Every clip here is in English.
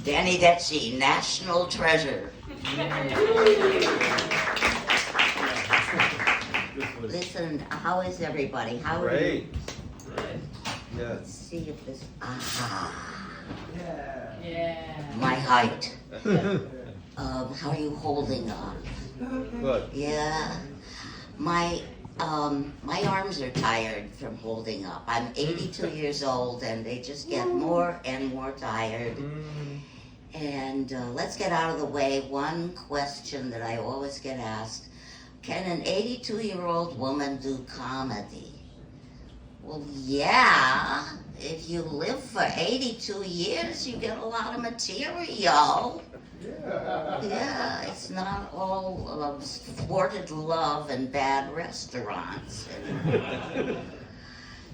Danny Detsy, national treasure. Listen, how is everybody? How are you? Great. Let's Yes. see if this, aha, Yeah. my height. How are you holding up? Good. Yeah, my arms are tired from holding up. I'm 82 years old and they just get more and more tired. And let's get out of the way. One question that I always get asked, can an 82-year-old woman do comedy? Well, yeah, if you live for 82 years, you get a lot of material. Yeah, it's not all thwarted love and bad restaurants.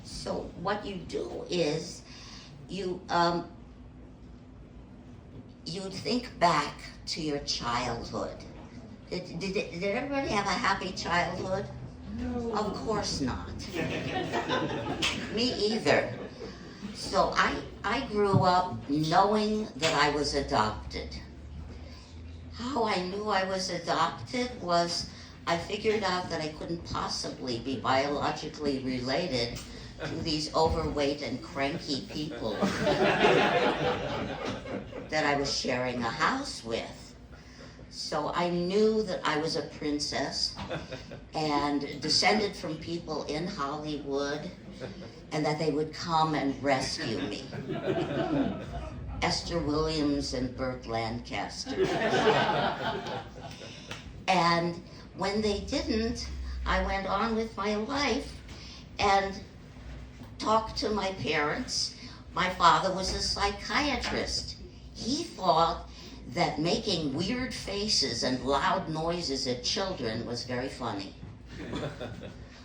So what you do is you think back to your childhood. Did everybody have a happy childhood? No. Of course not. Me either. So I grew up knowing that I was adopted. How I knew I was adopted was I figured out that I couldn't possibly be biologically related to these overweight and cranky people that I was sharing a house with. So I knew that I was a princess and descended from people in Hollywood and that they would come and rescue me. Esther Williams and Burt Lancaster. And when they didn't, I went on with my life and talked to my parents. My father was a psychiatrist. He thought that making weird faces and loud noises at children was very funny.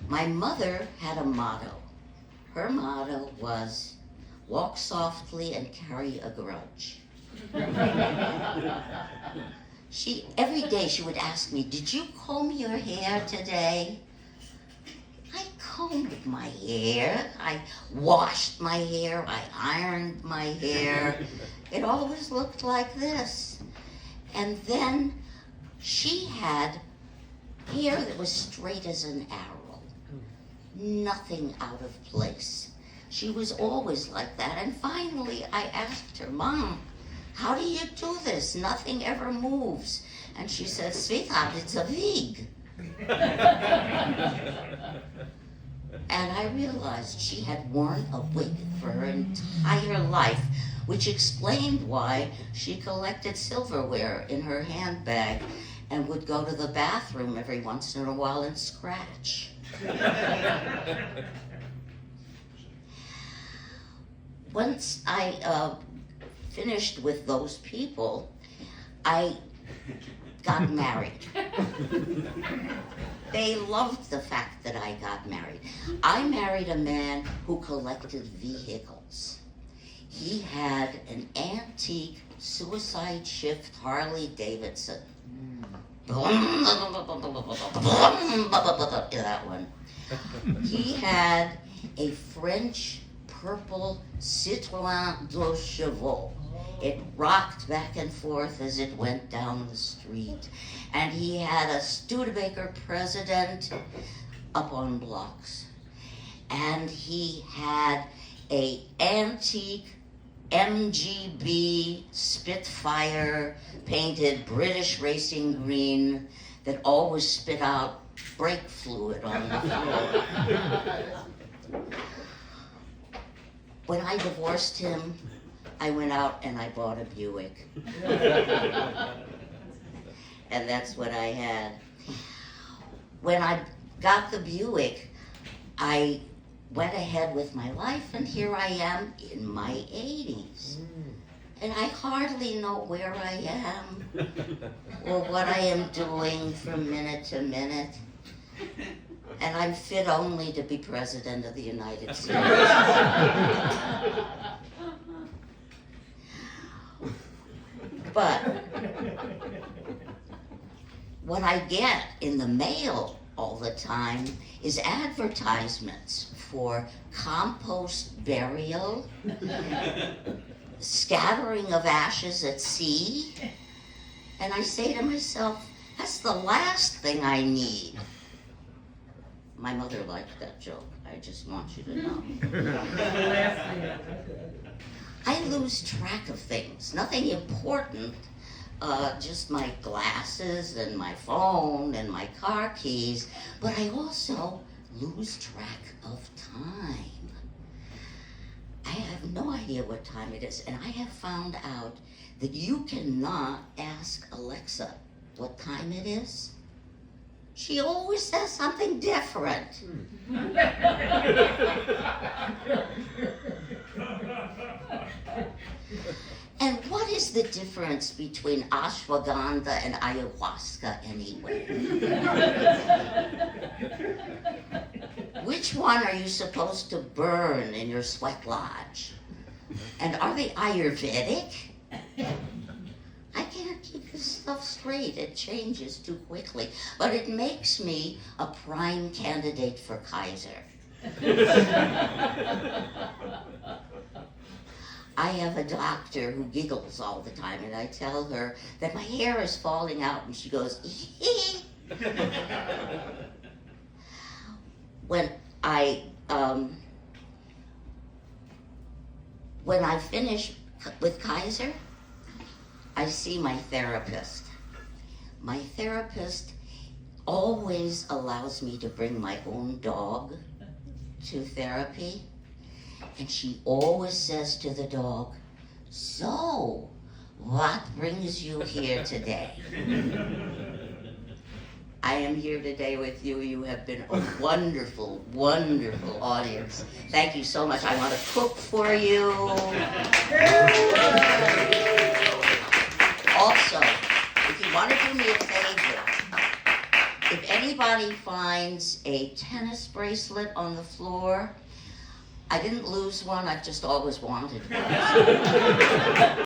My mother had a motto. Her motto was, walk softly and carry a grudge. Every day she would ask me, did you comb your hair today? I combed my hair, I washed my hair, I ironed my hair. It always looked like this. And then she had hair that was straight as an arrow, nothing out of place. She was always like that. And finally I asked her, Mom, how do you do this? Nothing ever moves. And she said, sweetheart, it's a wig. And I realized she had worn a wig for her entire life, which explained why she collected silverware in her handbag and would go to the bathroom every once in a while and scratch. Once I finished with those people, I got married. They loved the fact that I got married. I married a man who collected vehicles. He had an antique suicide shift Harley Davidson. That one. He had a French purple Citroën Deux Chevaux. It rocked back and forth as it went down the street. And he had a Studebaker President up on blocks. And he had a antique MGB Spitfire painted British racing green that always spit out brake fluid on the floor. When I divorced him, I went out and I bought a Buick. And that's what I had. When I got the Buick, I went ahead with my life, and here I am in my 80s. And I hardly know where I am or what I am doing from minute to minute. And I'm fit only to be President of the United States. But what I get in the mail all the time is advertisements for compost burial, scattering of ashes at sea. And I say to myself, that's the last thing I need. My mother liked that joke. I just want you to know. I lose track of things. Nothing important, just my glasses and my phone and my car keys. But I also lose track of time. I have no idea what time it is. And I have found out that you cannot ask Alexa what time it is. She always says something different. And what is the difference between ashwagandha and ayahuasca anyway? Which one are you supposed to burn in your sweat lodge? And are they Ayurvedic? I can't keep this stuff straight. It changes too quickly. But it makes me a prime candidate for Kaiser. I have a doctor who giggles all the time, and I tell her that my hair is falling out, and she goes, "Hee." When I finish with Kaiser, I see my therapist. My therapist always allows me to bring my own dog to therapy. And she always says to the dog, "So, what brings you here today?" I am here today with you. You have been a wonderful, wonderful audience. Thank you so much. I want to cook for you. Also, if you want to do me a favor, if anybody finds a tennis bracelet on the floor, I didn't lose one, I've just always wanted one.